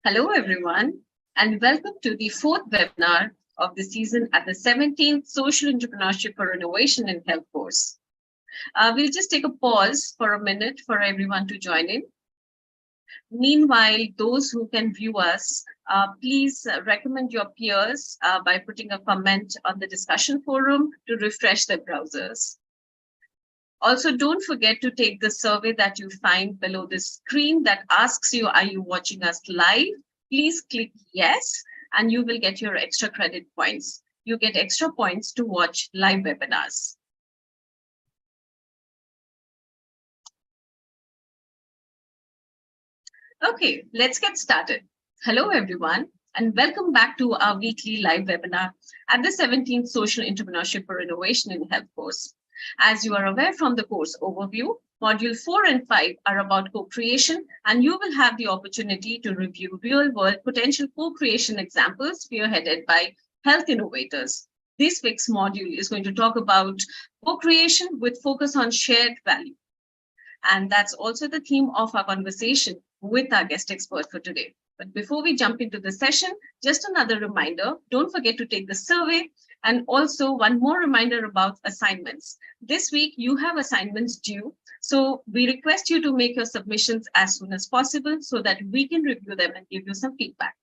Hello, everyone, and welcome to the fourth webinar of the season at the 17th Social Entrepreneurship for Innovation in Health course. We'll just take a pause for a minute for everyone to join in. Meanwhile, those who can view us, please recommend your peers by putting a comment on the discussion forum to refresh their browsers. Also, don't forget to take the survey that you find below the screen that asks you, are you watching us live? Please click yes, and you will get your extra credit points. You get extra points to watch live webinars. Okay, let's get started. Hello, everyone, and welcome back to our weekly live webinar at the 17th Social Entrepreneurship for Innovation in Health course. As you are aware from the course overview, Module 4 and 5 are about co-creation, and you will have the opportunity to review real-world potential co-creation examples spearheaded by health innovators. This fixed module is going to talk about co-creation with focus on shared value. And that's also the theme of our conversation with our guest expert for today. But before we jump into the session, just another reminder, don't forget to take the survey. And also one more reminder about assignments. This week, you have assignments due. So we request you to make your submissions as soon as possible so that we can review them and give you some feedback.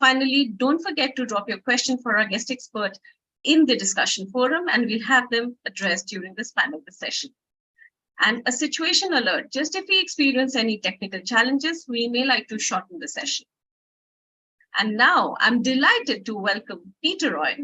Finally, don't forget to drop your question for our guest expert in the discussion forum, and we'll have them addressed during the span of the session. And a situation alert, just if we experience any technical challenges, we may like to shorten the session. And now I'm delighted to welcome Peter Roy,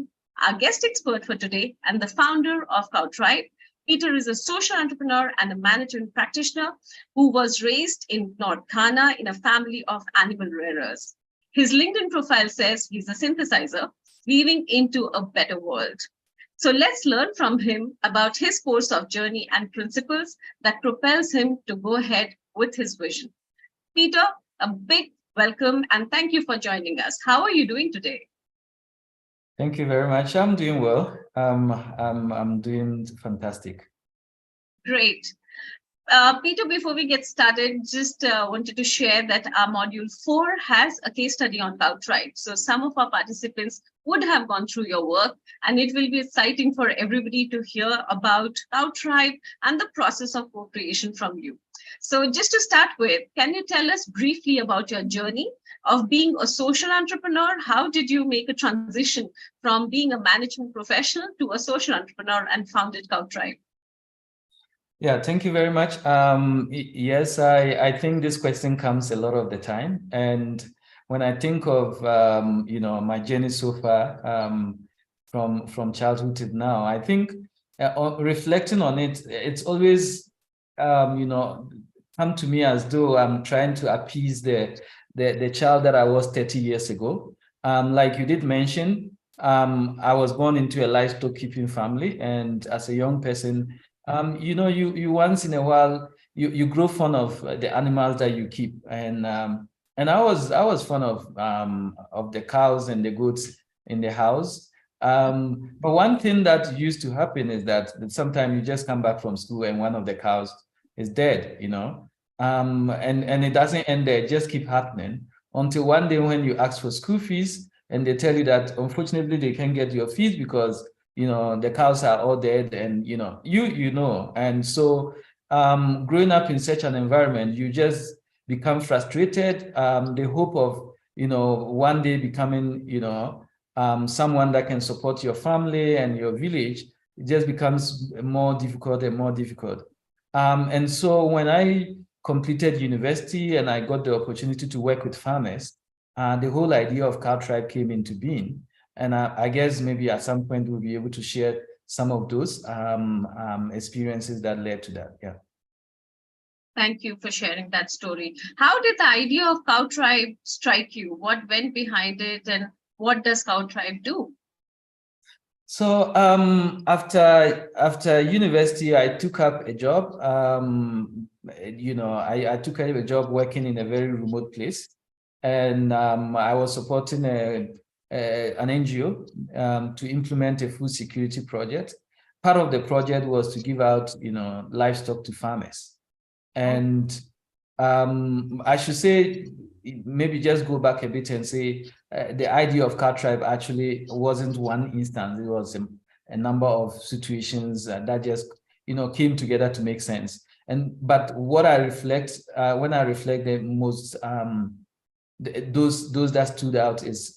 our guest expert for today and the founder of CoCreation. Peter is a social entrepreneur and a management practitioner who was raised in North Ghana in a family of animal rearers. His LinkedIn profile says he's a synthesizer, weaving into a better world. So let's learn from him about his course of journey and principles that propels him to go ahead with his vision. Peter, a big welcome and thank you for joining us. How are you doing today? Thank you very much. I'm doing well. I'm doing fantastic. Great. Peter, before we get started, just wanted to share that our module 4 has a case study on CoCreation. So some of our participants would have gone through your work, and it will be exciting for everybody to hear about CoCreation and the process of co-creation from you. So just to start with, can you tell us briefly about your journey of being a social entrepreneur? How did you make a transition from being a management professional to a social entrepreneur and founded CoCreation? Yeah, thank you very much. Yes, I think this question comes a lot of the time. And when I think of, my journey so far from childhood to now, I think reflecting on it, it's always, come to me as though I'm trying to appease the child that I was 30 years ago. Like you did mention, I was born into a livestock keeping family. And as a young person, you once in a while, you grow fond of the animals that you keep. And I was fond of the cows and the goats in the house. But one thing that used to happen is that sometimes you just come back from school and one of the cows is dead, and it doesn't end there, it just keep happening until one day when you ask for school fees and they tell you that unfortunately they can't get your fees because the cows are all dead, and and so growing up in such an environment, you just become frustrated. The hope of one day becoming someone that can support your family and your village, it just becomes more difficult and more difficult. And so when I completed university and I got the opportunity to work with farmers, the whole idea of CoCreation came into being. And I guess maybe at some point we'll be able to share some of those experiences that led to that. Yeah. Thank you for sharing that story. How did the idea of CoCreation strike you? What went behind it, and what does CoCreation do? So after university, I took up a job. I took up a job working in a very remote place, and I was supporting an NGO to implement a food security project. Part of the project was to give out, livestock to farmers. And I should say, maybe just go back a bit and say the idea of Car Tribe actually wasn't one instance. It was a number of situations that just, came together to make sense. But what I reflect, when I reflect, the most, those that stood out is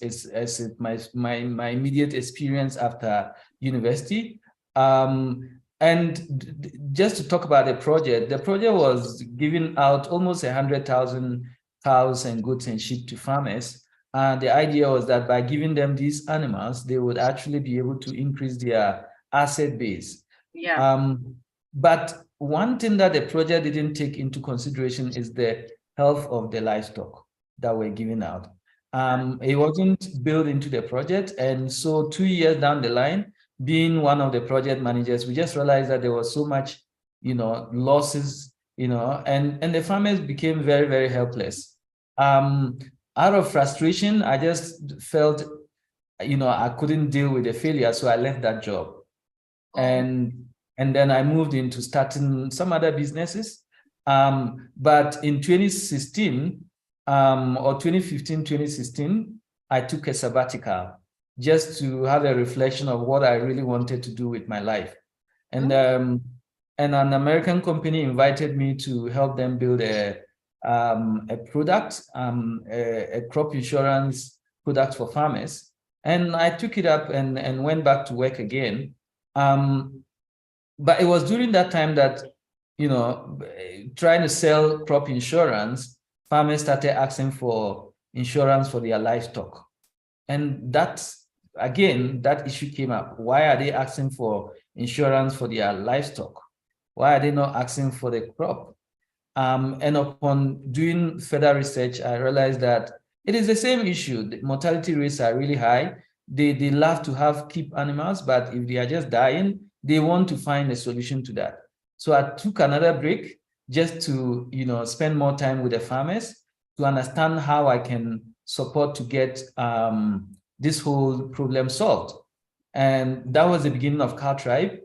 my immediate experience after university. And just to talk about the project was giving out almost 100,000 cows and goats and sheep to farmers. And the idea was that by giving them these animals, they would actually be able to increase their asset base. Yeah. But one thing that the project didn't take into consideration is the health of the livestock that were given out. It wasn't built into the project. And so 2 years down the line, being one of the project managers, we just realized that there was so much, losses, and the farmers became very, very helpless. Out of frustration, I just felt, I couldn't deal with the failure. So I left that job. And then I moved into starting some other businesses. But in 2016, or 2015, 2016, I took a sabbatical just to have a reflection of what I really wanted to do with my life. And an American company invited me to help them build a product, a crop insurance product for farmers. And I took it up and went back to work again. But it was during that time that, trying to sell crop insurance, farmers started asking for insurance for their livestock. And again, that issue came up. Why are they asking for insurance for their livestock? Why are they not asking for the crop? And upon doing further research, I realized that it is the same issue. The mortality rates are really high. They love to keep animals, but if they are just dying, they want to find a solution to that. So I took another break just to, spend more time with the farmers to understand how I can support to get this whole problem solved. And that was the beginning of Car Tribe,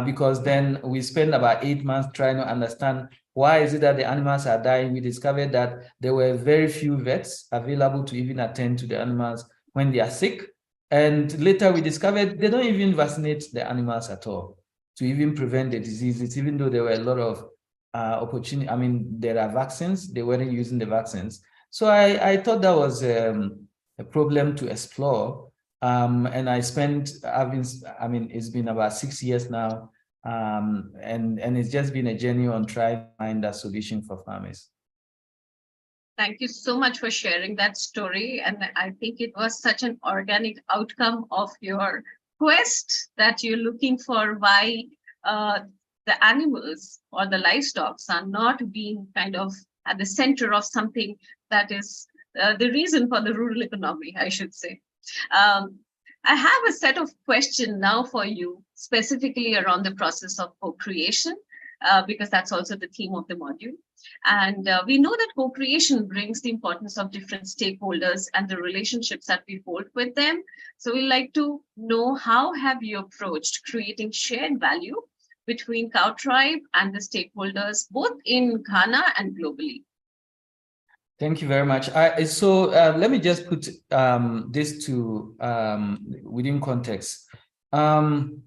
because then we spent about 8 months trying to understand why is it that the animals are dying. We discovered that there were very few vets available to even attend to the animals when they are sick. And later we discovered they don't even vaccinate the animals at all to even prevent the diseases, even though there were a lot of opportunity. I mean, there are vaccines, they weren't using the vaccines. So I thought that was a problem to explore. And it's been about 6 years now. And it's just been a journey on trying to find a solution for farmers. Thank you so much for sharing that story. And I think it was such an organic outcome of your quest that you're looking for why the animals or the livestock are not being kind of at the center of something that is the reason for the rural economy, I should say. I have a set of questions now for you, specifically around the process of co-creation, because that's also the theme of the module. And we know that co-creation brings the importance of different stakeholders and the relationships that we hold with them. So we'd like to know, how have you approached creating shared value between Cow Tribe and the stakeholders, both in Ghana and globally? Thank you very much. So let me just put this to within context. The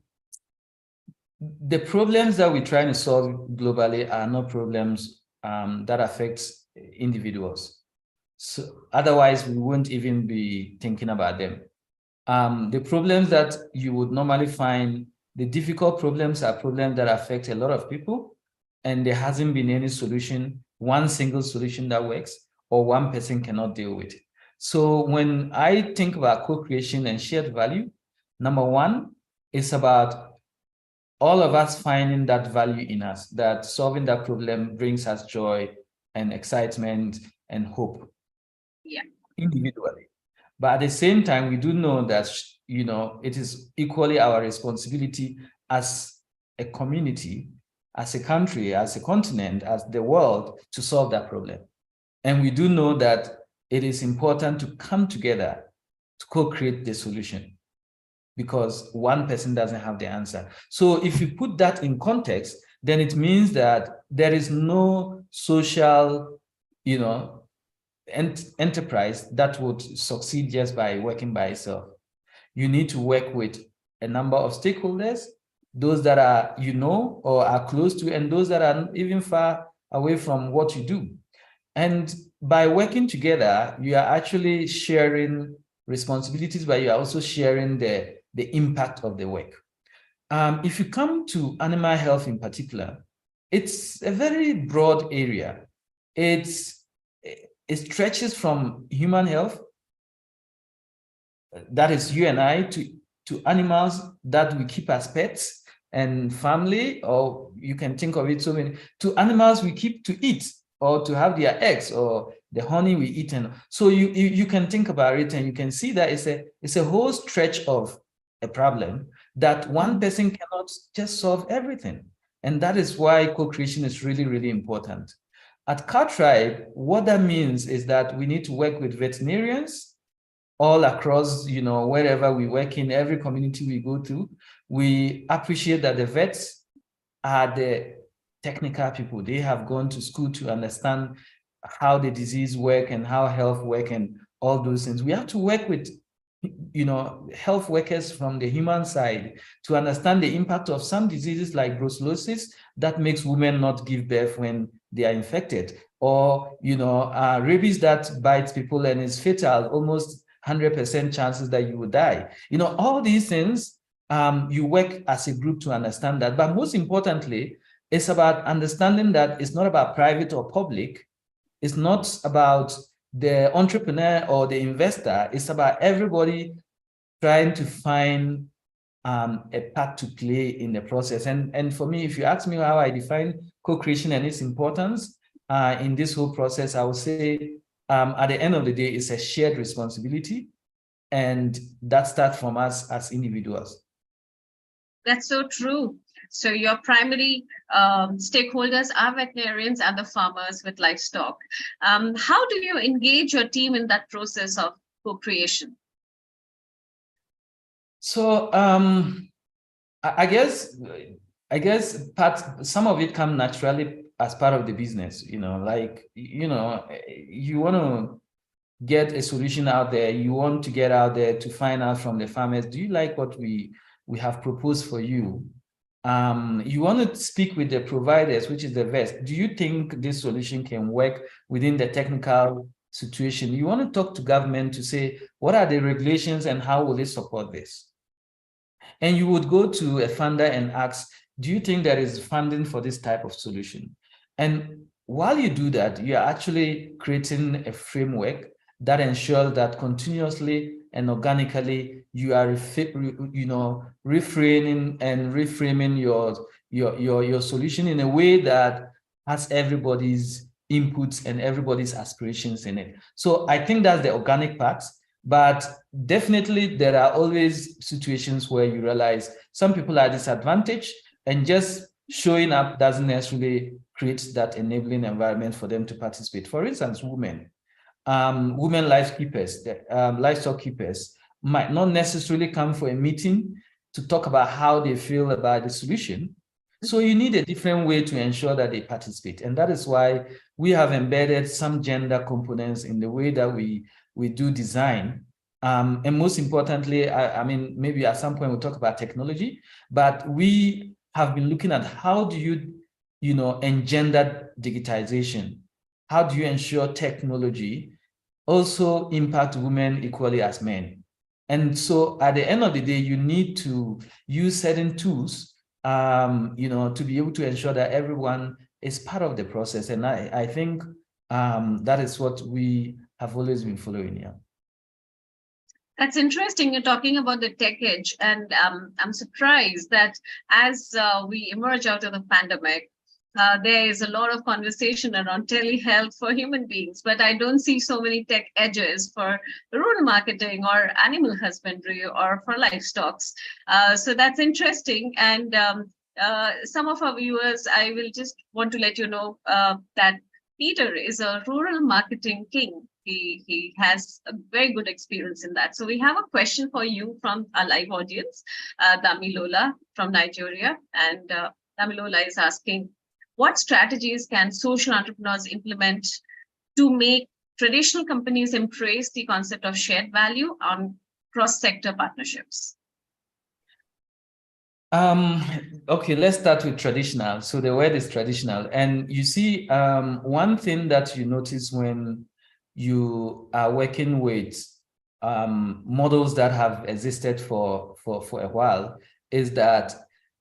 problems that we're trying to solve globally are not problems that affect individuals. So otherwise, we wouldn't even be thinking about them. The problems that you would normally find, the difficult problems, are problems that affect a lot of people, and there hasn't been any solution, one single solution that works, or one person cannot deal with it. So when I think about co-creation and shared value, number one, it's about all of us finding that value in us, that solving that problem brings us joy and excitement and hope. Yeah. Individually. But at the same time, we do know that, it is equally our responsibility as a community, as a country, as a continent, as the world, to solve that problem. And we do know that it is important to come together to co-create the solution, because one person doesn't have the answer. So if you put that in context, then it means that there is no social, enterprise that would succeed just by working by itself. You need to work with a number of stakeholders, those that are, or are close to, and those that are even far away from what you do. And by working together, you are actually sharing responsibilities, but you are also sharing the impact of the work. If you come to animal health in particular, it's a very broad area. It stretches from human health, that is you and I, to animals that we keep as pets and family, or you can think of it so many, to animals we keep to eat or to have their eggs or the honey we eat. And so you can think about it and you can see that it's a whole stretch of a problem that one person cannot just solve everything. And that is why co-creation is really, really important. At CoCreation, what that means is that we need to work with veterinarians all across, wherever we work in, every community we go to. We appreciate that the vets are the technical people. They have gone to school to understand how the disease work and how health work and all those things. We have to work with, health workers from the human side to understand the impact of some diseases like brucellosis that makes women not give birth when they are infected, or, rabies that bites people and is fatal, almost 100% chances that you will die. All these things, you work as a group to understand that. But most importantly, it's about understanding that it's not about private or public. It's not about the entrepreneur or the investor. It's about everybody trying to find a part to play in the process. And for me, if you ask me how I define co-creation and its importance in this whole process, I would say at the end of the day, it's a shared responsibility, and that starts from us as individuals. That's so true. So your primary stakeholders are veterinarians and the farmers with livestock. How do you engage your team in that process of co-creation? So I guess some of it comes naturally as part of the business, you want to get a solution out there, you want to get out there to find out from the farmers, do you like what we have proposed for you? You want to speak with the providers, which is the vets. Do you think this solution can work within the technical situation? You want to talk to government to say, what are the regulations and how will it support this? And you would go to a funder and ask, do you think there is funding for this type of solution? And while you do that, you are actually creating a framework that ensures that continuously and organically you are reframing and reframing your solution in a way that has everybody's inputs and everybody's aspirations in it. So I think that's the organic part. But definitely there are always situations where you realize some people are disadvantaged, and just showing up doesn't necessarily create that enabling environment for them to participate. For instance, women livestock keepers might not necessarily come for a meeting to talk about how they feel about the solution. So you need a different way to ensure that they participate. And that is why we have embedded some gender components in the way that we do design. And most importantly, I mean, maybe at some point we'll talk about technology, but we have been looking at how do you, engender digitization? How do you ensure technology also impact women equally as men? And so at the end of the day, you need to use certain tools, to be able to ensure that everyone is part of the process. And I think that is what we have always been following here. That's interesting. You're talking about the tech edge, and I'm surprised that as we emerge out of the pandemic, there is a lot of conversation around telehealth for human beings, but I don't see so many tech edges for rural marketing or animal husbandry or for livestock. So that's interesting. And some of our viewers, I will just want to let you know that Peter is a rural marketing king. He has a very good experience in that. So we have a question for you from our live audience, Damilola from Nigeria. And Damilola is asking, what strategies can social entrepreneurs implement to make traditional companies embrace the concept of shared value on cross-sector partnerships? Okay, let's start with traditional. So the word is traditional. And you see, one thing that you notice when you are working with models that have existed for a while is that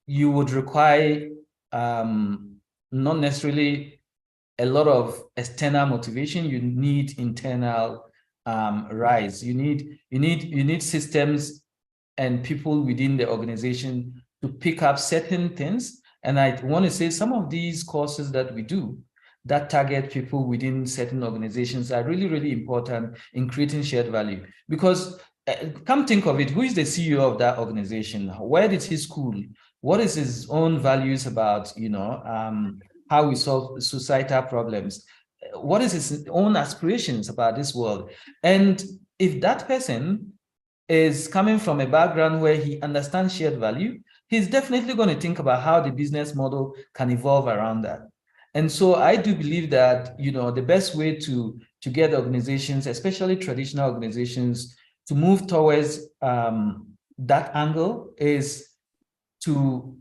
you would require not necessarily a lot of external motivation. You need internal rise. You need systems and people within the organization to pick up certain things. And I want to say some of these courses that we do that target people within certain organizations are really, really important in creating shared value. Because come think of it, who is the CEO of that organization? Where did he school? What is his own values about, how we solve societal problems? What is his own aspirations about this world? And if that person is coming from a background where he understands shared value, he's definitely going to think about how the business model can evolve around that. And so I do believe that, the best way to get organizations, especially traditional organizations, to move towards that angle is to,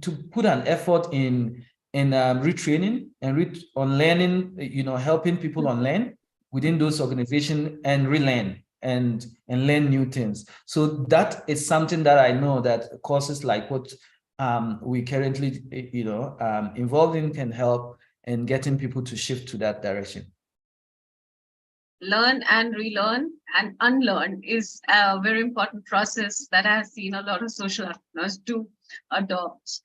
to put an effort in retraining and on learning, helping people unlearn within those organizations and relearn and learn new things. So that is something that I know that courses like what we currently, involved in can help in getting people to shift to that direction. Learn and relearn and unlearn is a very important process that I have seen a lot of social entrepreneurs do adopt.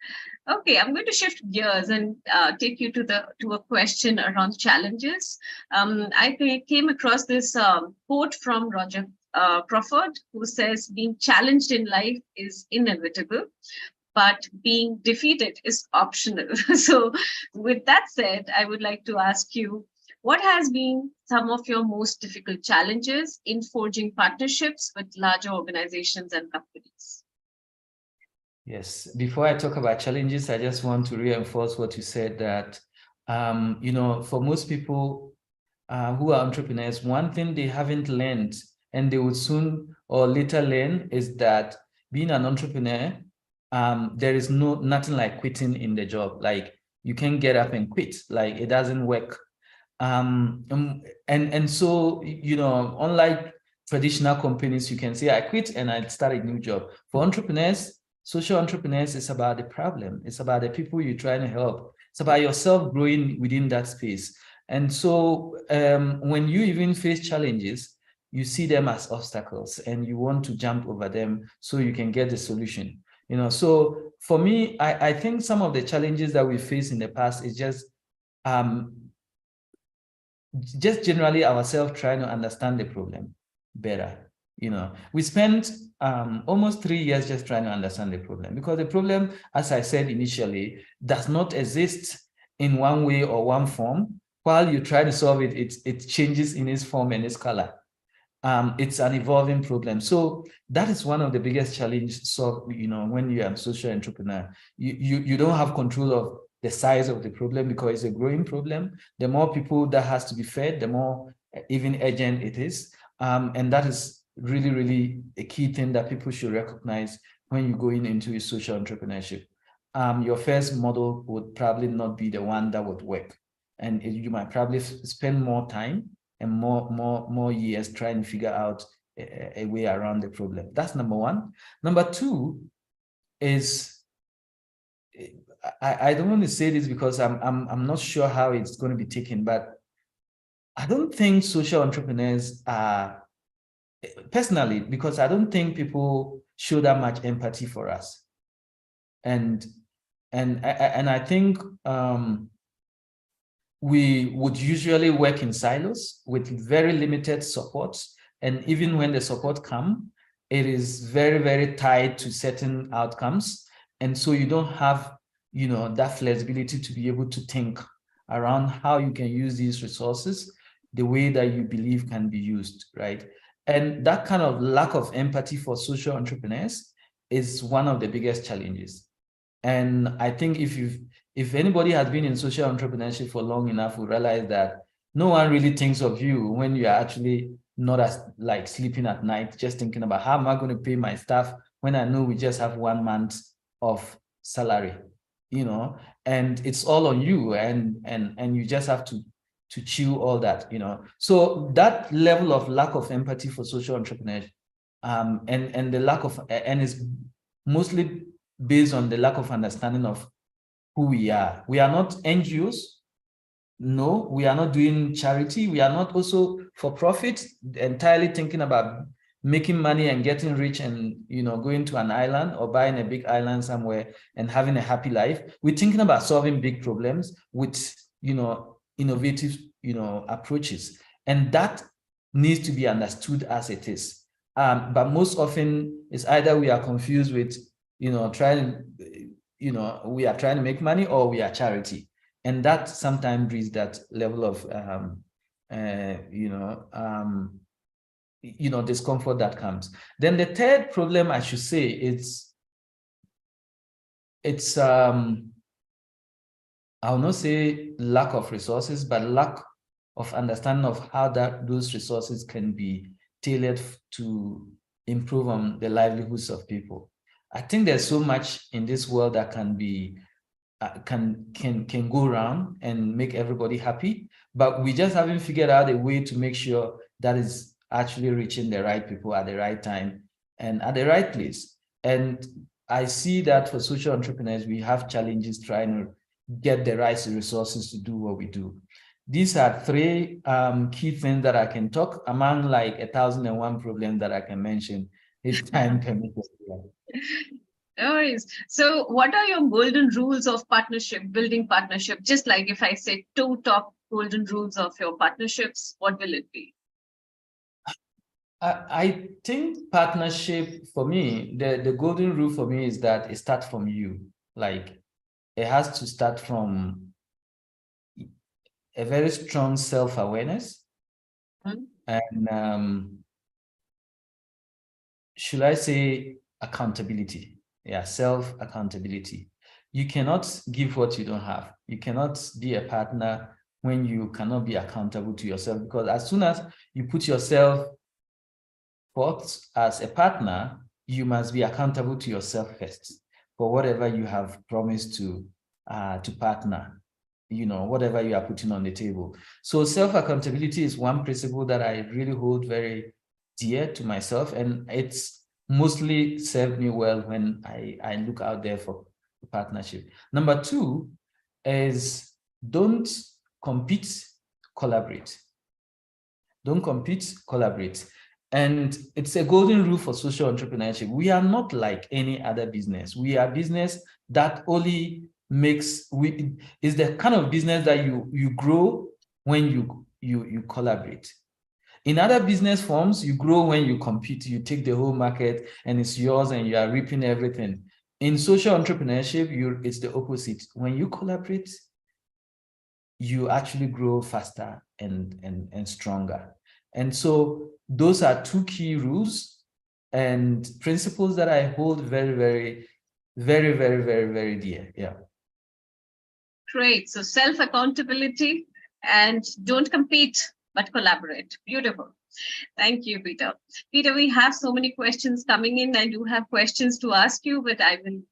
Okay, I'm going to shift gears and take you to a question around challenges. I came across this quote from Roger Crawford, who says, "Being challenged in life is inevitable, but being defeated is optional." So with that said, I would like to ask you, what has been some of your most difficult challenges in forging partnerships with larger organizations and companies? Yes, before I talk about challenges, I just want to reinforce what you said that, for most people who are entrepreneurs, one thing they haven't learned and they will soon or later learn is that being an entrepreneur, there is nothing like quitting in the job. Like you can get up and quit, like it doesn't work. And so, unlike traditional companies, you can say, I quit and I start a new job. For entrepreneurs, social entrepreneurs, it's about the problem. It's about the people you're trying to help. It's about yourself growing within that space. And so when you even face challenges, you see them as obstacles and you want to jump over them so you can get the solution. So for me, I think some of the challenges that we faced in the past is just generally ourselves trying to understand the problem better. We spent almost 3 years just trying to understand the problem, because the problem, as I said initially, does not exist in one way or one form. While you try to solve it, it changes in its form and its color. It's an evolving problem. So that is one of the biggest challenges. So, when you're a social entrepreneur, you don't have control of the size of the problem because it's a growing problem. The more people that has to be fed, the more even urgent it is. And that is really, really a key thing that people should recognize when you go into a social entrepreneurship. Your first model would probably not be the one that would work. And you might probably spend more time and more years trying to figure out a way around the problem. That's number one. Number two is, I don't want to say this because I'm not sure how it's going to be taken, but I don't think social entrepreneurs are, personally, because I don't think people show that much empathy for us. And I think we would usually work in silos with very limited support. And even when the support comes, it is very, very tied to certain outcomes. And so you don't have, that flexibility to be able to think around how you can use these resources the way that you believe can be used, right? And that kind of lack of empathy for social entrepreneurs is one of the biggest challenges. And I think if anybody has been in social entrepreneurship for long enough, will realize that no one really thinks of you when you are actually not as like sleeping at night, just thinking about how am I going to pay my staff when I know we just have 1 month of salary, you know, and it's all on you, and you just have to chew all that, you know. So that level of lack of empathy for social entrepreneurs, and the lack of, and it's mostly based on the lack of understanding of who we are. We are not NGOs. No, we are not doing charity. We are not also for profit, entirely thinking about making money and getting rich and, you know, going to an island or buying a big island somewhere and having a happy life. We're thinking about solving big problems with, you know, innovative, you know, approaches. And that needs to be understood as it is. But most often it's either we are confused with, you know, we are trying to make money, or we are charity. And that sometimes breeds that level of, discomfort that comes. Then the third problem, I should say, I'll not say lack of resources, but lack of understanding of how those resources can be tailored to improve on the livelihoods of people. I think there's so much in this world that can be can go around and make everybody happy, but we just haven't figured out a way to make sure that is actually reaching the right people at the right time and at the right place. And I see that for social entrepreneurs, we have challenges trying to get the right resources to do what we do. These are three key things that I can talk among like 1,001 problems that I can mention if time permits. No worries. So what are your golden rules of partnership, building partnership? Just like if I say 2 top golden rules of your partnerships, what will it be? I think partnership for me, the golden rule for me is that it starts from you. Like it has to start from a very strong self-awareness. Mm-hmm. And should I say accountability? Yeah, self-accountability. You cannot give what you don't have. You cannot be a partner when you cannot be accountable to yourself, because as soon as you put yourself forth as a partner, you must be accountable to yourself first for whatever you have promised to partner, you know, whatever you are putting on the table. So self-accountability is one principle that I really hold very dear to myself, and it's mostly served me well when I look out there for partnership. Number 2 is don't compete, collaborate. Don't compete, collaborate. And it's a golden rule for social entrepreneurship. We are not like any other business. We are business that only is the kind of business that you grow when you collaborate. In other business forms, you grow when you compete. You take the whole market and it's yours and you are reaping everything. In social entrepreneurship, it's the opposite. When you collaborate, you actually grow faster and stronger. And so those are 2 key rules and principles that I hold very, very, very, very, very, very dear. Yeah. Great. So self-accountability and don't compete, but collaborate. Beautiful. Thank you, Peter. Peter, we have so many questions coming in. I do have questions to ask you, but I will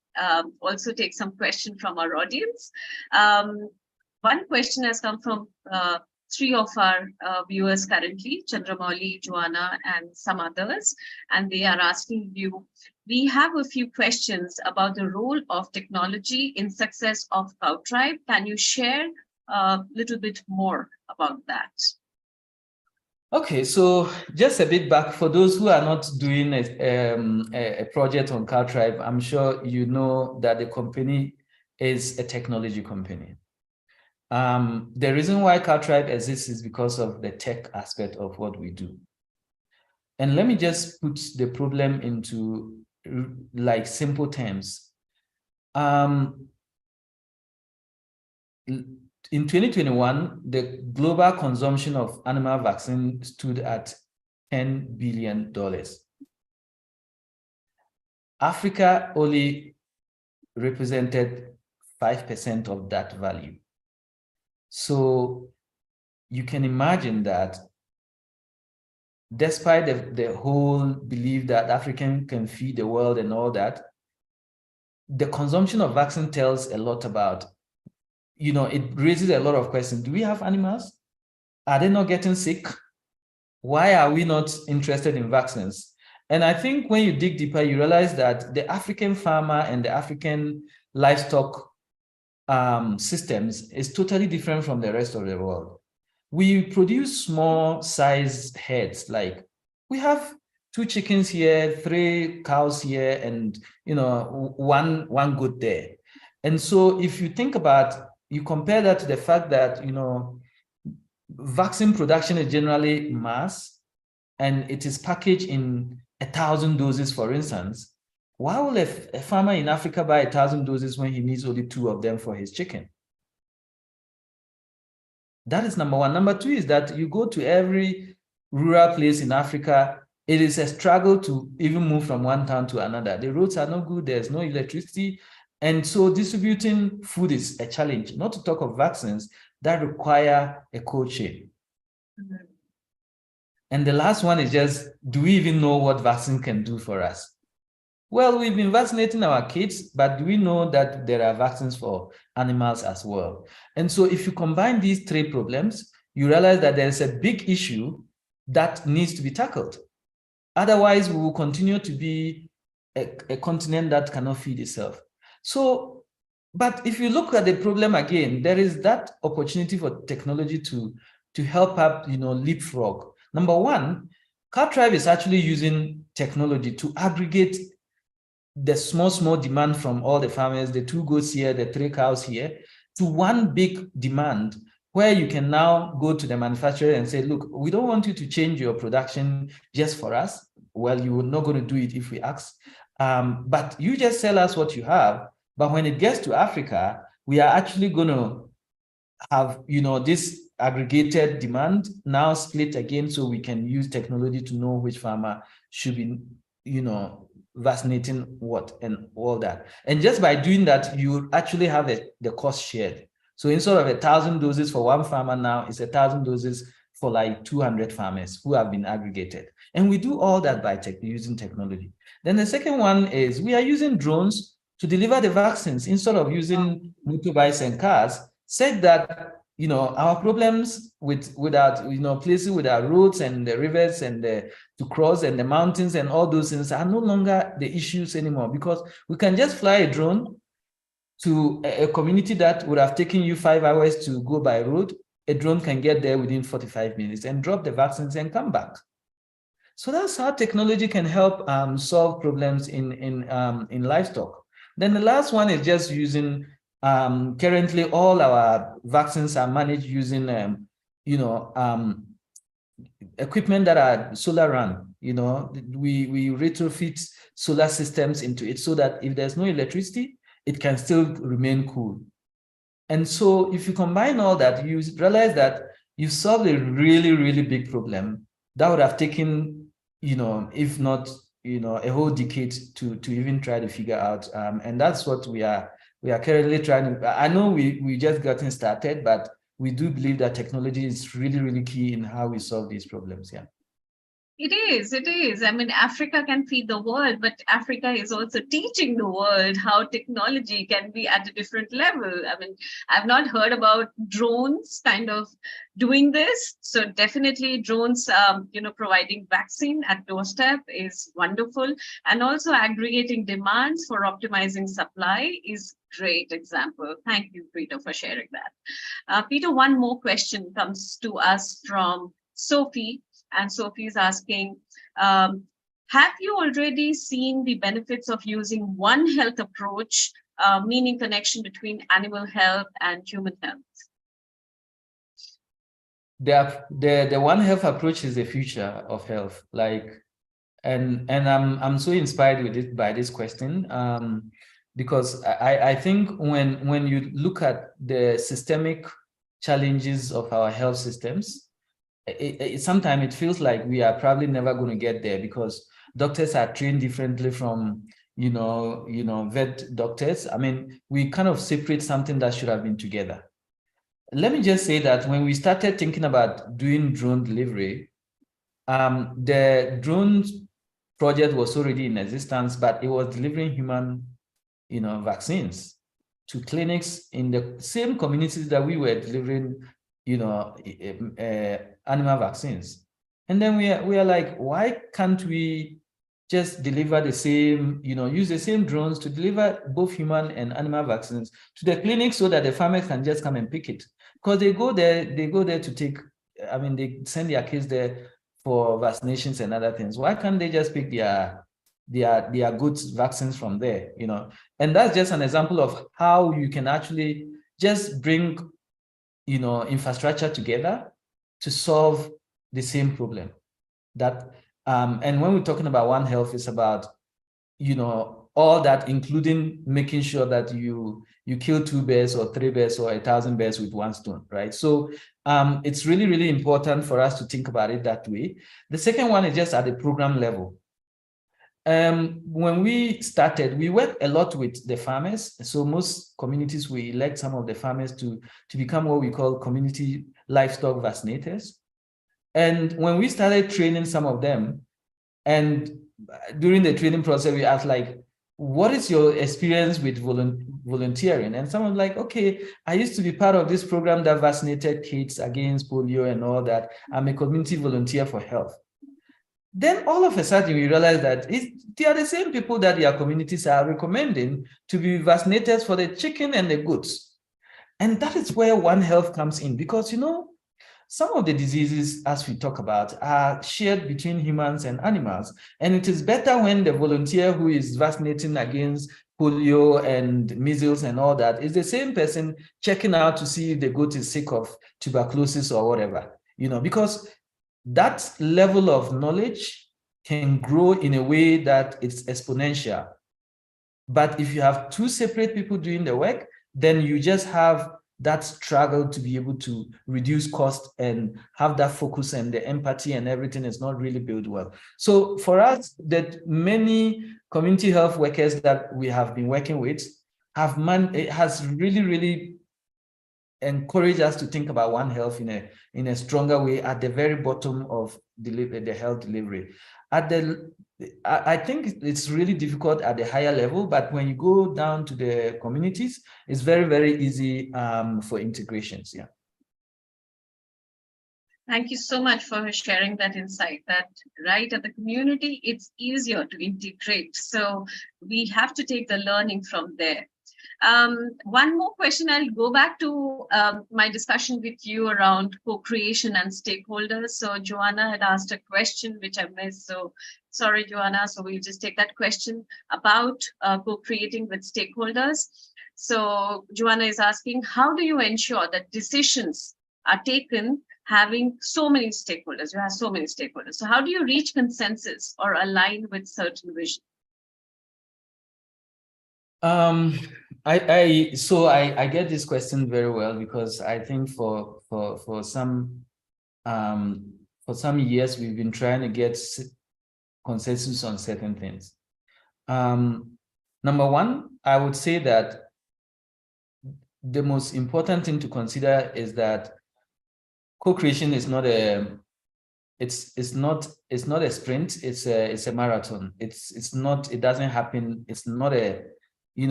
also take some questions from our audience. One question has come from 3 of our viewers currently, Chandramauli, Joanna, and some others, and they are asking you, we have a few questions about the role of technology in success of CoCreation. Can you share a little bit more about that? Okay, so just a bit back for those who are not doing a project on CoCreation, I'm sure you know that the company is a technology company. The reason why CoCreation exists is because of the tech aspect of what we do. And let me just put the problem into like simple terms. In 2021, the global consumption of animal vaccine stood at $10 billion. Africa only represented 5% of that value. So you can imagine that despite the whole belief that African can feed the world and all that, the consumption of vaccine tells a lot about, it raises a lot of questions. Do we have animals? Are they not getting sick? Why are we not interested in vaccines? And I think when you dig deeper, you realize that the African farmer and the African livestock systems is totally different from the rest of the world. We produce small size heads, like we have 2 chickens here, 3 cows here, and one goat there. And so if you think about, you compare that to the fact that vaccine production is generally mass, and it is packaged in 1,000 doses, for instance. Why will a farmer in Africa buy 1,000 doses when he needs only 2 of them for his chicken? That is number one. Number two is that you go to every rural place in Africa, it is a struggle to even move from one town to another. The roads are not good, there's no electricity. And so distributing food is a challenge, not to talk of vaccines that require a cold chain. Mm-hmm. And the last one is just, do we even know what vaccine can do for us? Well, we've been vaccinating our kids, but do we know that there are vaccines for animals as well? And so if you combine these 3 problems, you realize that there's a big issue that needs to be tackled. Otherwise, we will continue to be a continent that cannot feed itself. So, but if you look at the problem again, there is that opportunity for technology to help up, leapfrog. Number one, CowTribe is actually using technology to aggregate the small demand from all the farmers, the 2 goats here, the 3 cows here, to one big demand where you can now go to the manufacturer and say, look, we don't want you to change your production just for us. Well, you're not going to do it if we ask, but you just sell us what you have. But when it gets to Africa, we are actually going to have, this aggregated demand now split again, so we can use technology to know which farmer should be, vaccinating what and all that. And just by doing that, you actually have the cost shared. So instead of 1,000 doses for one farmer, now it's 1,000 doses for like 200 farmers who have been aggregated. And we do all that by using technology. Then the second one is we are using drones to deliver the vaccines instead of using motorbikes and cars, said that our problems with our, places with our roads and the rivers and to cross and the mountains and all those things are no longer the issues anymore, because we can just fly a drone to a community that would have taken you 5 hours to go by road. A drone can get there within 45 minutes and drop the vaccines and come back. So that's how technology can help solve problems in livestock. Then the last one is just using, currently all our vaccines are managed using, equipment that are solar run. We retrofit solar systems into it so that if there's no electricity, it can still remain cool. And so if you combine all that, you realize that you solved a really, really big problem that would have taken, if not, a whole decade to even try to figure out. And that's what we are currently trying to. I know we just gotten started, but we do believe that technology is really, really key in how we solve these problems. Yeah. It is. I mean, Africa can feed the world, but Africa is also teaching the world how technology can be at a different level. I mean, I've not heard about drones kind of doing this. So definitely drones, providing vaccine at doorstep is wonderful. And also aggregating demands for optimizing supply is great example. Thank you, Peter, for sharing that. Peter, one more question comes to us from Sophie. And Sophie is asking, have you already seen the benefits of using One Health approach, meaning connection between animal health and human health? The One Health approach is the future of health. And I'm so inspired with it by this question, because I think when you look at the systemic challenges of our health systems, sometimes it feels like we are probably never going to get there, because doctors are trained differently from vet doctors. I mean, we kind of separate something that should have been together. let me just say that when we started thinking about doing drone delivery, the drone project was already in existence, but it was delivering human, vaccines to clinics in the same communities that we were delivering, animal vaccines. And then we are like, why can't we just deliver the same, use the same drones to deliver both human and animal vaccines to the clinic so that the farmers can just come and pick it? Because they go there to take, they send their kids there for vaccinations and other things. Why can't they just pick their goods vaccines from there, And that's just an example of how you can actually just bring, infrastructure together to solve the same problem. That and when we're talking about One Health, it's about, all that, including making sure that you kill 2 bears or 3 bears or 1,000 bears with one stone, right? So it's really, really important for us to think about it that way. The second one is just at the program level. When we started, we worked a lot with the farmers. So most communities, we elect some of the farmers to become what we call community livestock vaccinators. And when we started training some of them, and during the training process, we asked, like, what is your experience with volunteering? And someone like, okay, I used to be part of this program that vaccinated kids against polio and all that. I'm a community volunteer for health. Then all of a sudden, we realize that they are the same people that their communities are recommending to be vaccinated for the chicken and the goats. And that is where One Health comes in, because, some of the diseases, as we talk about, are shared between humans and animals. And it is better when the volunteer who is vaccinating against polio and measles and all that is the same person checking out to see if the goat is sick of tuberculosis or whatever, because that level of knowledge can grow in a way that it's exponential. But if you have two separate people doing the work, then you just have that struggle to be able to reduce cost and have that focus, and the empathy and everything is not really built well. So for us, that many community health workers that we have been working with it has really, really encouraged us to think about One Health in a stronger way at the very bottom of the health delivery. I think it's really difficult at the higher level, but when you go down to the communities, it's very, very easy for integrations. Yeah. Thank you so much for sharing that insight, that right at the community, it's easier to integrate. So we have to take the learning from there. One more question. I'll go back to my discussion with you around co-creation and stakeholders. So Joanna had asked a question which I missed. So sorry, Joanna. So we'll just take that question about co-creating with stakeholders. So Joanna is asking, how do you ensure that decisions are taken having so many stakeholders? You have so many stakeholders. So how do you reach consensus or align with certain vision? I get this question very well, because I think for some years we've been trying to get consensus on certain things. Number one, I would say that the most important thing to consider is that co-creation is not a not a sprint. It's a marathon. It doesn't happen. It's not a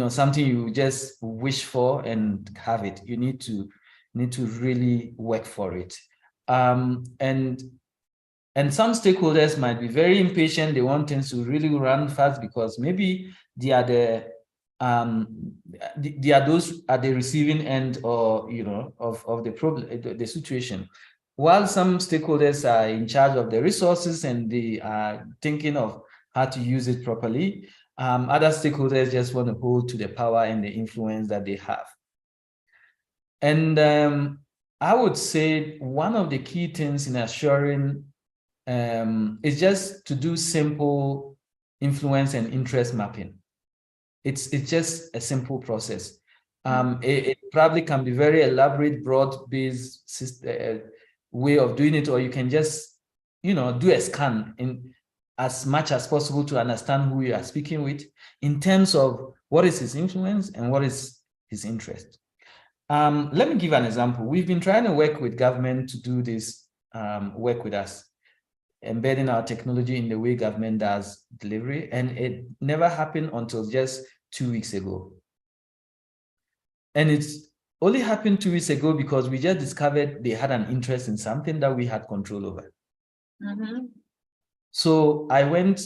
something you just wish for and have it. You need to really work for it. And some stakeholders might be very impatient. They want things to really run fast because maybe they are those at the receiving end, or of the problem, the situation. While some stakeholders are in charge of the resources and they are thinking of how to use it properly, other stakeholders just want to hold to the power and the influence that they have. And I would say one of the key things in assuring is just to do simple influence and interest mapping. It's just a simple process. It probably can be very elaborate, broad-based way of doing it, or you can just, do a scan in as much as possible to understand who you are speaking with in terms of what is his influence and what is his interest. Let me give an example. We've been trying to work with government to do this work with us, embedding our technology in the way government does delivery, and it never happened until just 2 weeks ago. And it's only happened 2 weeks ago because we just discovered they had an interest in something that we had control over. Mm-hmm. So I went,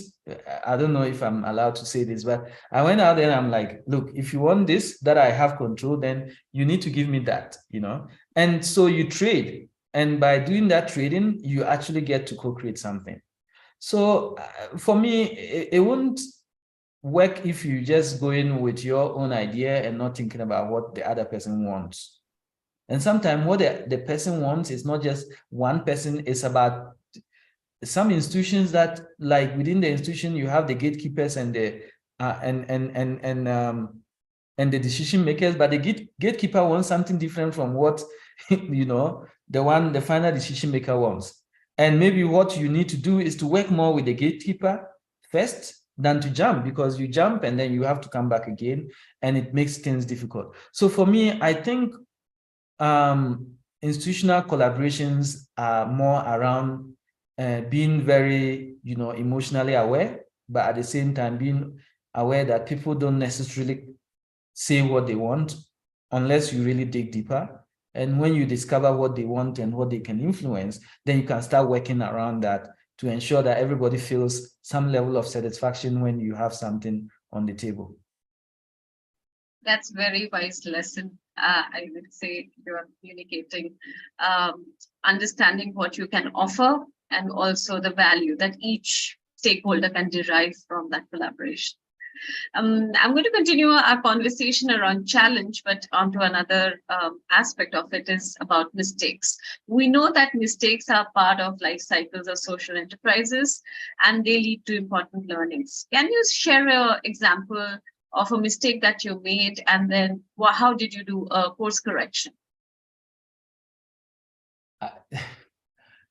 I don't know if I'm allowed to say this, but I went out there and I'm like, look, if you want this that I have control, then you need to give me that, you know? And so you trade. And by doing that trading, you actually get to co-create something. So for me, it won't work if you just go in with your own idea and not thinking about what the other person wants. And sometimes what the person wants is not just one person, it's about some institutions that, like within the institution, you have the gatekeepers and the and the decision makers, but the gatekeeper wants something different from what you know the final decision maker wants. And maybe what you need to do is to work more with the gatekeeper first than to jump, because you jump and then you have to come back again, and it makes things difficult. So for me, I think institutional collaborations are more around being very, emotionally aware, but at the same time being aware that people don't necessarily say what they want unless you really dig deeper. And when you discover what they want and what they can influence, then you can start working around that to ensure that everybody feels some level of satisfaction when you have something on the table. That's very wise lesson. I would say you're communicating, understanding what you can offer, and also the value that each stakeholder can derive from that collaboration. I'm going to continue our conversation around challenge, but onto another aspect of it is about mistakes. We know that mistakes are part of life cycles of social enterprises, and they lead to important learnings. Can you share an example of a mistake that you made, and then how did you do a course correction?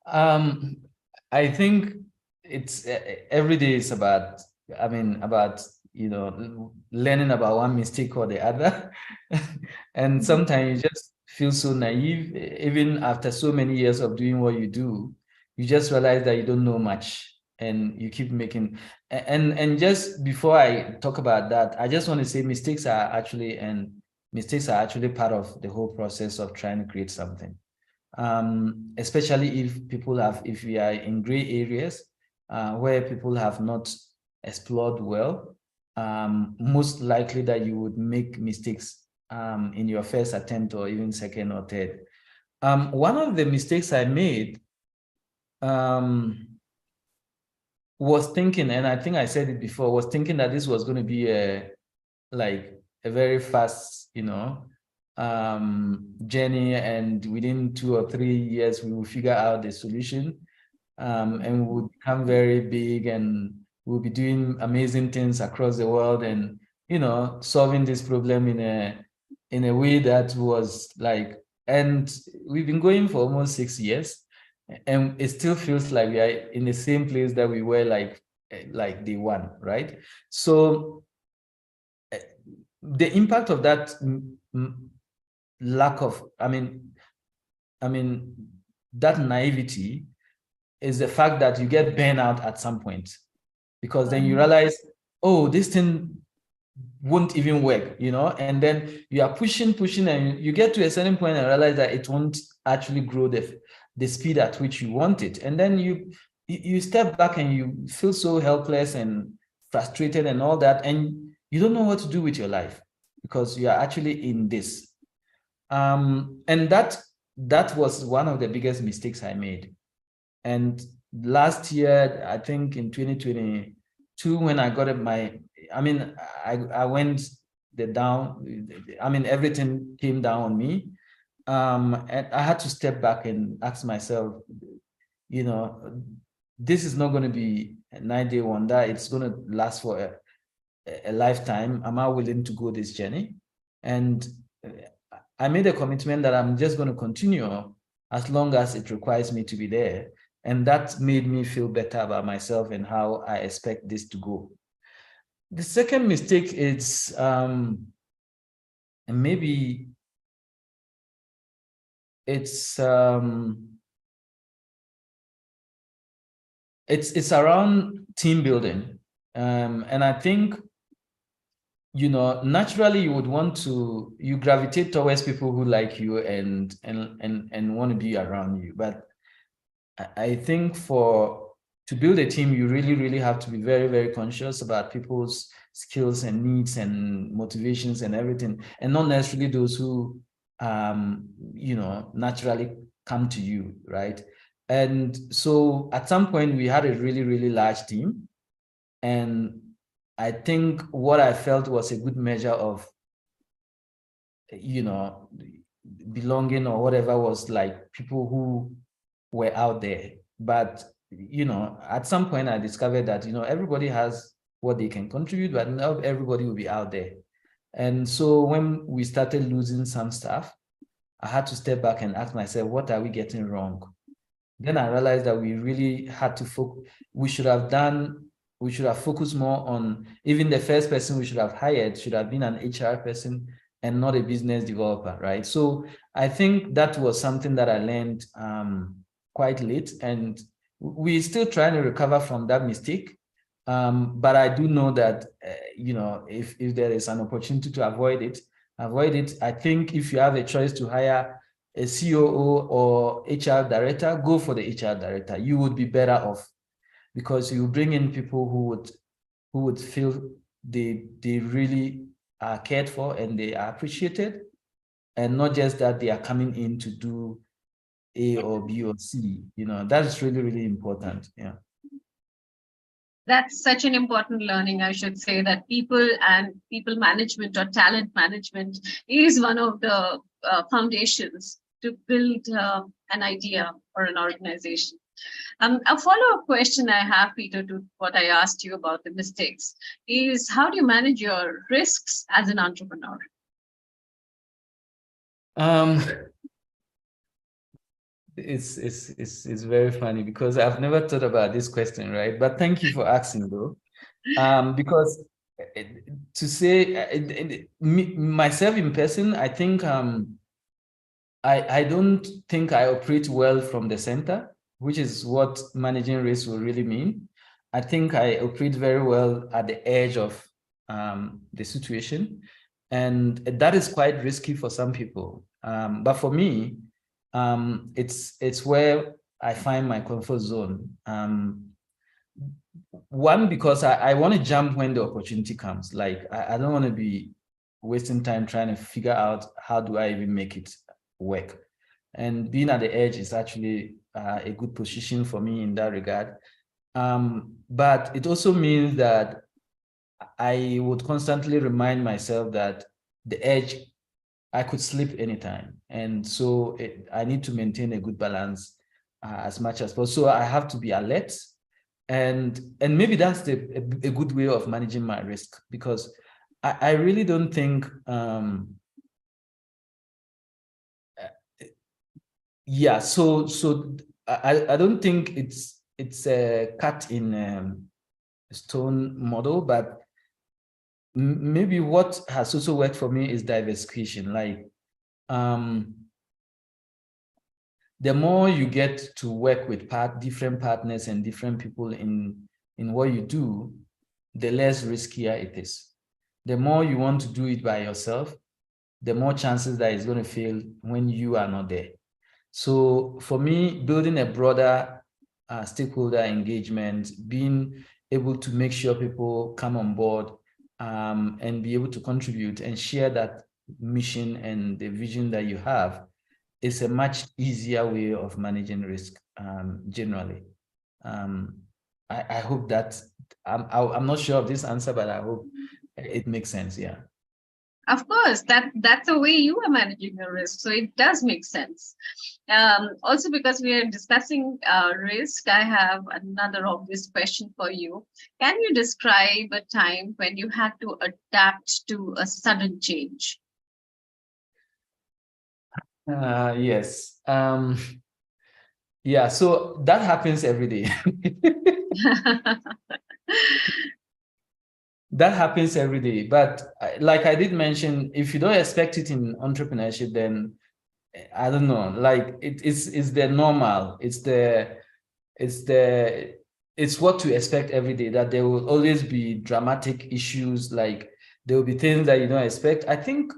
I think it's every day is about, learning about one mistake or the other. And sometimes you just feel so naive, even after so many years of doing what you do, you just realize that you don't know much, and you keep making, and just before I talk about that, I just want to say mistakes are actually part of the whole process of trying to create something. Especially if we are in gray areas where people have not explored well, most likely that you would make mistakes in your first attempt or even second or third. One of the mistakes I made was thinking, and I think I said it before, was thinking that this was going to be a very fast, journey, and within 2 or 3 years we will figure out the solution, and we'll become very big, and we'll be doing amazing things across the world, and solving this problem in a way that was like, and we've been going for almost 6 years, and it still feels like we are in the same place that we were like day one, right? So the impact of that lack of, that naivety is the fact that you get burnout at some point, because then you realize, oh, this thing won't even work, and then you are pushing, and you get to a certain point and realize that it won't actually grow the speed at which you want it. And then you step back and you feel so helpless and frustrated and all that, and you don't know what to do with your life because you are actually in this. And that was one of the biggest mistakes I made. And last year, I think in 2022, when I got I went down, everything came down on me. And I had to step back and ask myself, this is not going to be a 9-day wonder. It's going to last for a lifetime. Am I willing to go this journey? And I made a commitment that I'm just going to continue as long as it requires me to be there. And that made me feel better about myself and how I expect this to go. The second mistake is maybe it's around team building. And I think, you know, naturally you would want to, you gravitate towards people who like you and want to be around you. But I think to build a team, you really have to be very, very conscious about people's skills and needs and motivations and everything, and not necessarily those who, you know, naturally come to you, right? And so at some point we had a really large team, and I think what I felt was a good measure of, you know, belonging or whatever was like people who were out there. But, you know, at some point I discovered that, you know, everybody has what they can contribute, but not everybody will be out there. And so when we started losing some stuff, I had to step back and ask myself, what are we getting wrong? Then I realized that we really had to focus. We should have focused more on, even the first person we should have hired should have been an HR person and not a business developer, right? So I think that was something that I learned quite late, and we're still trying to recover from that mistake. But I do know that, you know, if there is an opportunity to avoid it. I think if you have a choice to hire a COO or HR director, go for the HR director. You would be better off, because you bring in people who would feel they really are cared for and they are appreciated, and not just that they are coming in to do A or B or C. You know, that's really important. Yeah. That's such an important learning, I should say, that people and people management or talent management is one of the foundations to build an idea or an organization. A follow-up question I have, Peter, to what I asked you about the mistakes is, how do you manage your risks as an entrepreneur? It's very funny, because I've never thought about this question, right? But thank you for asking, though. Because to say myself in person, I think I don't think I operate well from the center, which is what managing risk will really mean. I think I operate very well at the edge of the situation, and that is quite risky for some people. But for me, it's where I find my comfort zone. One, because I want to jump when the opportunity comes. Like, I don't want to be wasting time trying to figure out how do I even make it work. And being at the edge is actually a good position for me in that regard. But it also means that I would constantly remind myself that the edge, I could slip anytime. And so I need to maintain a good balance as much as possible. So I have to be alert. And maybe that's a good way of managing my risk, because I really don't think, yeah, so I don't think it's a cut in stone model, but maybe what has also worked for me is diversification. Like, the more you get to work with different partners and different people in what you do, the less riskier it is. The more you want to do it by yourself, the more chances that it's going to fail when you are not there. So for me, building a broader stakeholder engagement, being able to make sure people come on board and be able to contribute and share that mission and the vision that you have, is a much easier way of managing risk generally. I hope that, I'm not sure of this answer, but I hope it makes sense. Yeah. Of course, that's the way you are managing your risk. So it does make sense. Also, because we are discussing risk, I have another obvious question for you. Can you describe a time when you had to adapt to a sudden change? Yes. Yeah, so that happens every day. That happens every day. But like I did mention, if you don't expect it in entrepreneurship, then I don't know, like it's the normal, it's what to expect every day, that there will always be dramatic issues, like there will be things that you don't expect. I think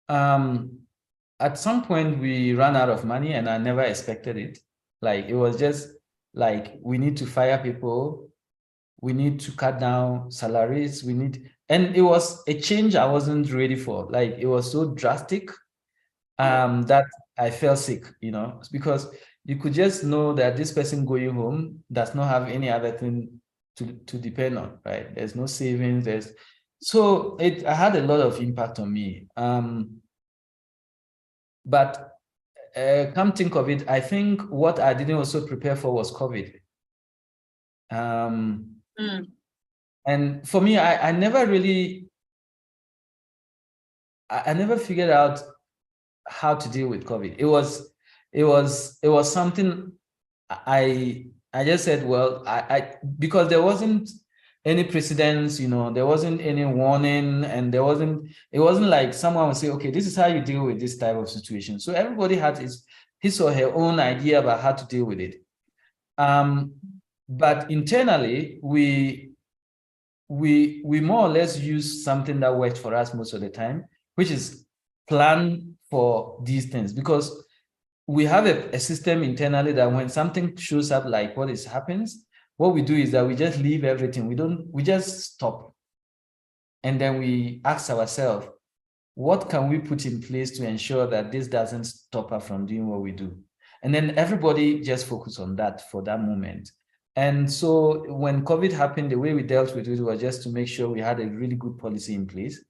at some point we ran out of money and I never expected it. Like it was just like, we need to fire people, we need to cut down salaries, and it was a change I wasn't ready for. Like it was so drastic that I felt sick, because you could just know that this person going home does not have any other thing to depend on, right? There's no savings, so it had a lot of impact on me. But come think of it, I think what I didn't also prepare for was COVID. And for me, I never really, I never figured out how to deal with COVID. It was something I just said, well, because there wasn't any precedence, there wasn't any warning, and it wasn't like someone would say, okay, this is how you deal with this type of situation. So everybody had his or her own idea about how to deal with it. But internally, we more or less use something that worked for us most of the time, which is plan for these things, because we have a system internally that when something shows up, like what happens, what we do is that we just leave everything. We just stop. And then we ask ourselves, what can we put in place to ensure that this doesn't stop us from doing what we do? And then everybody just focus on that for that moment. And so when COVID happened, the way we dealt with it was just to make sure we had a really good policy in place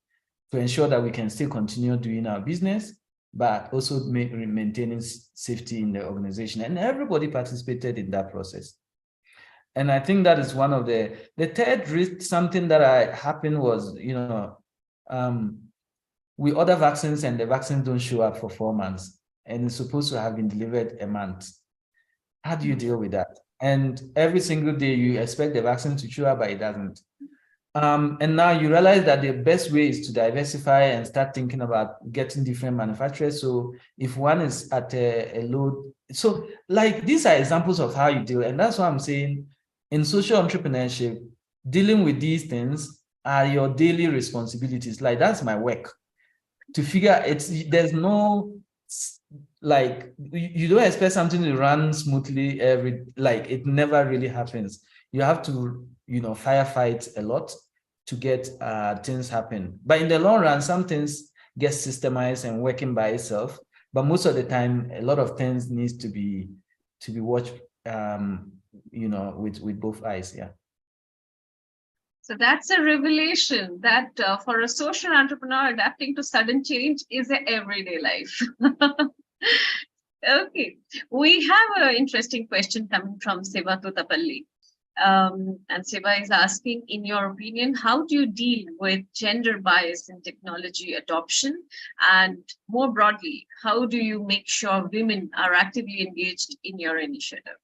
to ensure that we can still continue doing our business, but also maintaining safety in the organization. And everybody participated in that process. And I think that is one of the third risk. Something that happened was, we order vaccines and the vaccines don't show up for 4 months and it's supposed to have been delivered a month. How do you deal with that? And every single day you expect the vaccine to show up, but it doesn't. And now you realize that the best way is to diversify and start thinking about getting different manufacturers. So if one is at a load, so like these are examples of how you deal. And that's why I'm saying in social entrepreneurship, dealing with these things are your daily responsibilities. Like that's my work to figure there's no, like you don't expect something to run smoothly like it never really happens. You have to, firefight a lot to get things happen. But in the long run, some things get systemized and working by itself. But most of the time, a lot of things needs to be watched, with both eyes. Yeah. So that's a revelation that for a social entrepreneur, adapting to sudden change is an everyday life. Okay, we have an interesting question coming from Siva Tutapalli. And Siva is asking, in your opinion, how do you deal with gender bias in technology adoption? And more broadly, how do you make sure women are actively engaged in your initiative?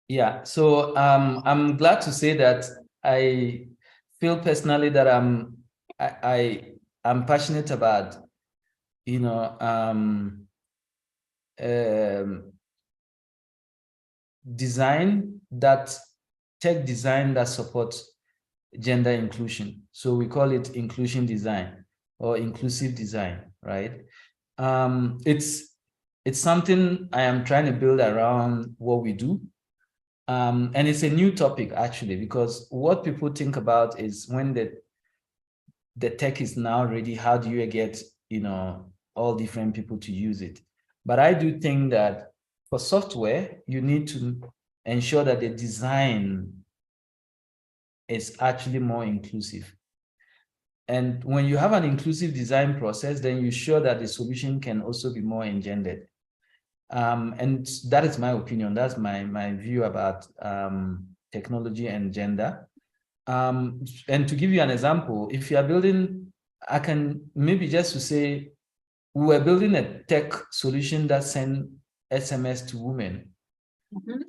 Yeah, so I'm glad to say that I feel personally that I'm passionate about, tech design that supports gender inclusion. So we call it inclusion design or inclusive design, right? It's something I am trying to build around what we do. And it's a new topic actually, because what people think about is when the tech is now ready, how do you get, all different people to use it? But I do think that for software, you need to ensure that the design is actually more inclusive. And when you have an inclusive design process, then you're sure that the solution can also be more engendered. And that is my opinion. That's my view about technology and gender. And to give you an example, if you are building, I can maybe just to say, we were building a tech solution that sent SMS to women.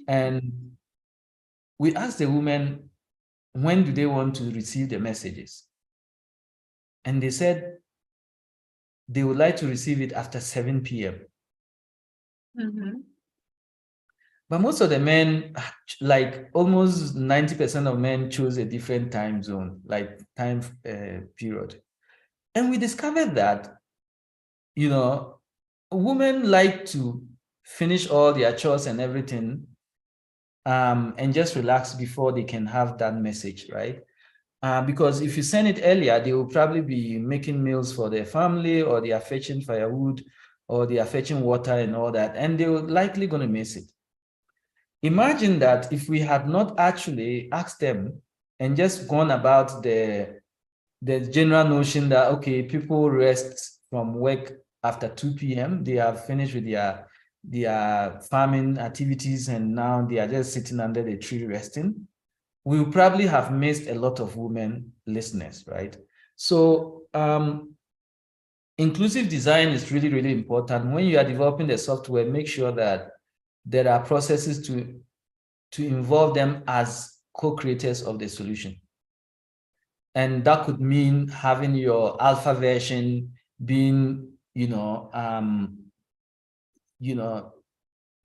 And we asked the women, when do they want to receive the messages? And they said, they would like to receive it after 7 p.m. But most of the men, like almost 90% of men, choose a different time zone, like time period. And we discovered that, you know, women like to finish all their chores and everything and just relax before they can have that message, right? Because if you send it earlier, they will probably be making meals for their family, or they are fetching firewood, or they are fetching water and all that, and they were likely going to miss it. Imagine that if we had not actually asked them and just gone about the general notion that, okay, people rest from work after 2 p.m. They have finished with their farming activities, and now they are just sitting under the tree resting, we will probably have missed a lot of women listeners, right? So inclusive design is really, really important. When you are developing the software, make sure that there are processes to involve them as co-creators of the solution. And that could mean having your alpha version being,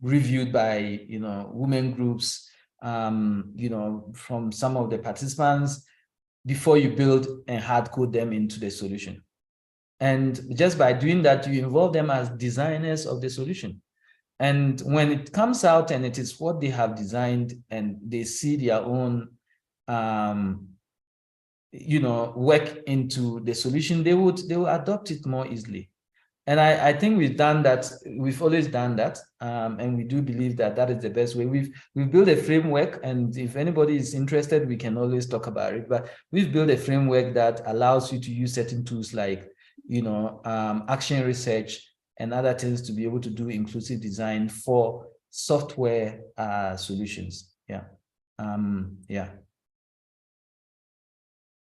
reviewed by, women groups, from some of the participants before you build and hard code them into the solution. And just by doing that, you involve them as designers of the solution. And when it comes out and it is what they have designed, and they see their own, work into the solution, they will adopt it more easily. And I think we've done that. We've always done that, and we do believe that that is the best way. We've built a framework, and if anybody is interested, we can always talk about it. But we've built a framework that allows you to use certain tools like, action research and other things to be able to do inclusive design for software solutions. Yeah, yeah.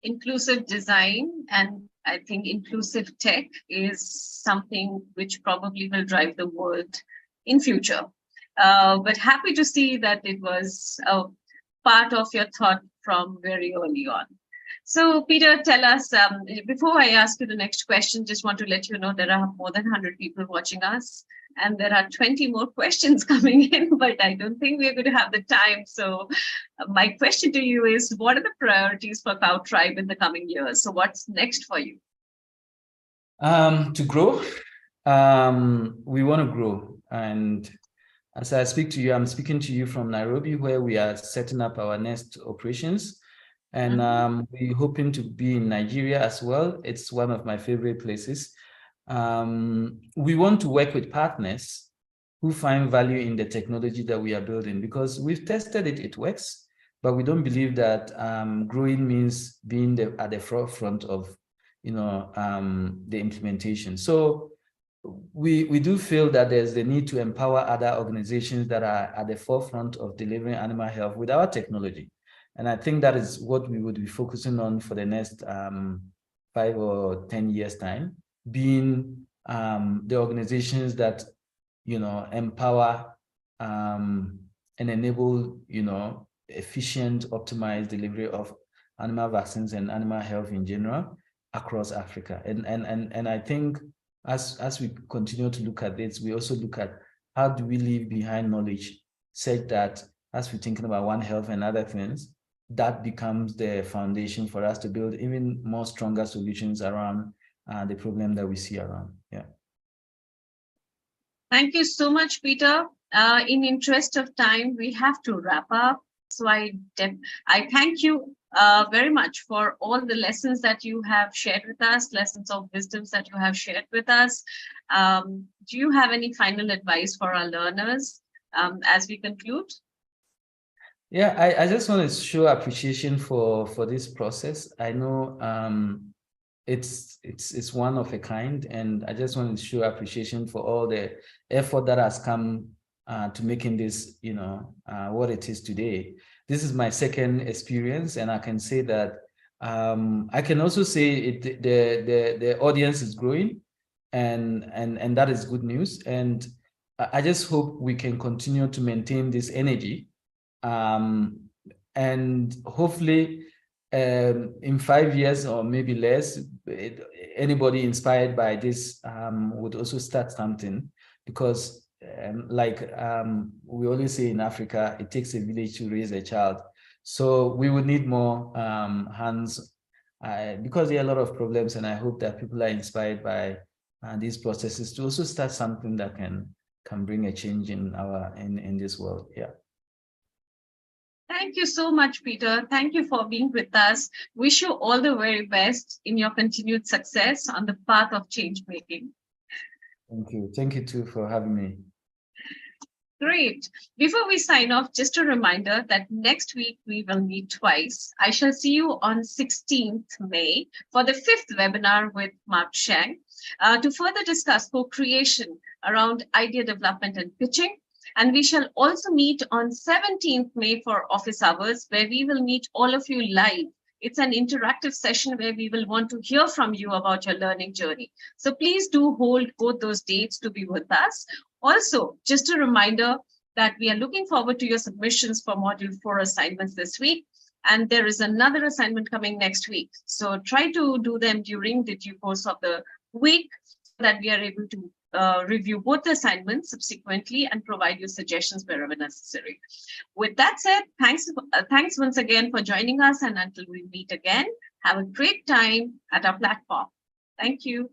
Inclusive design, and I think inclusive tech is something which probably will drive the world in future. But happy to see that it was a part of your thought from very early on. So Peter, tell us, before I ask you the next question, just want to let you know there are more than 100 people watching us, and there are 20 more questions coming in, but I don't think we're going to have the time. So my question to you is, what are the priorities for Cow Tribe in the coming years? So what's next for you? To grow. We want to grow. And as I speak to you, I'm speaking to you from Nairobi, where we are setting up our next operations. And we're hoping to be in Nigeria as well. It's one of my favorite places. We want to work with partners who find value in the technology that we are building, because we've tested it, it works, but we don't believe that growing means being at the forefront of, the implementation. So we do feel that there's the need to empower other organizations that are at the forefront of delivering animal health with our technology. And I think that is what we would be focusing on for the next 5 or 10 years time, being the organizations that, empower and enable, efficient, optimized delivery of animal vaccines and animal health in general across Africa. And I think as we continue to look at this, we also look at how do we leave behind knowledge such that as we're thinking about One Health and other things, that becomes the foundation for us to build even more stronger solutions around the problem that we see around. Yeah. Thank you so much, Peter. In interest of time, we have to wrap up. So I thank you very much for all the lessons that you have shared with us, lessons of wisdoms that you have shared with us. Do you have any final advice for our learners as we conclude? Yeah, I just want to show appreciation for this process. I know it's one of a kind, and I just want to show appreciation for all the effort that has come to making this, what it is today. This is my second experience, and I can say that I can also say the audience is growing, and that is good news. And I just hope we can continue to maintain this energy. And hopefully in 5 years or maybe less, anybody inspired by this would also start something, because we always say in Africa, it takes a village to raise a child. So we would need more hands, because there are a lot of problems, and I hope that people are inspired by these processes to also start something that can bring a change in this world. Yeah. Thank you so much, Peter. Thank you for being with us. Wish you all the very best in your continued success on the path of change making. Thank you. Thank you too for having me. Great. Before we sign off, just a reminder that next week we will meet twice. I shall see you on 16th May for the 5th webinar with Mark Shang to further discuss co-creation around idea development and pitching. And we shall also meet on 17th May for office hours, where we will meet all of you live. It's an interactive session where we will want to hear from you about your learning journey. So please do hold both those dates to be with us. Also, just a reminder that we are looking forward to your submissions for Module 4 assignments this week. And there is another assignment coming next week. So try to do them during the due course of the week so that we are able to review both the assignments subsequently and provide you suggestions wherever necessary. With that said, thanks once again for joining us. And until we meet again, have a great time at our platform. Thank you.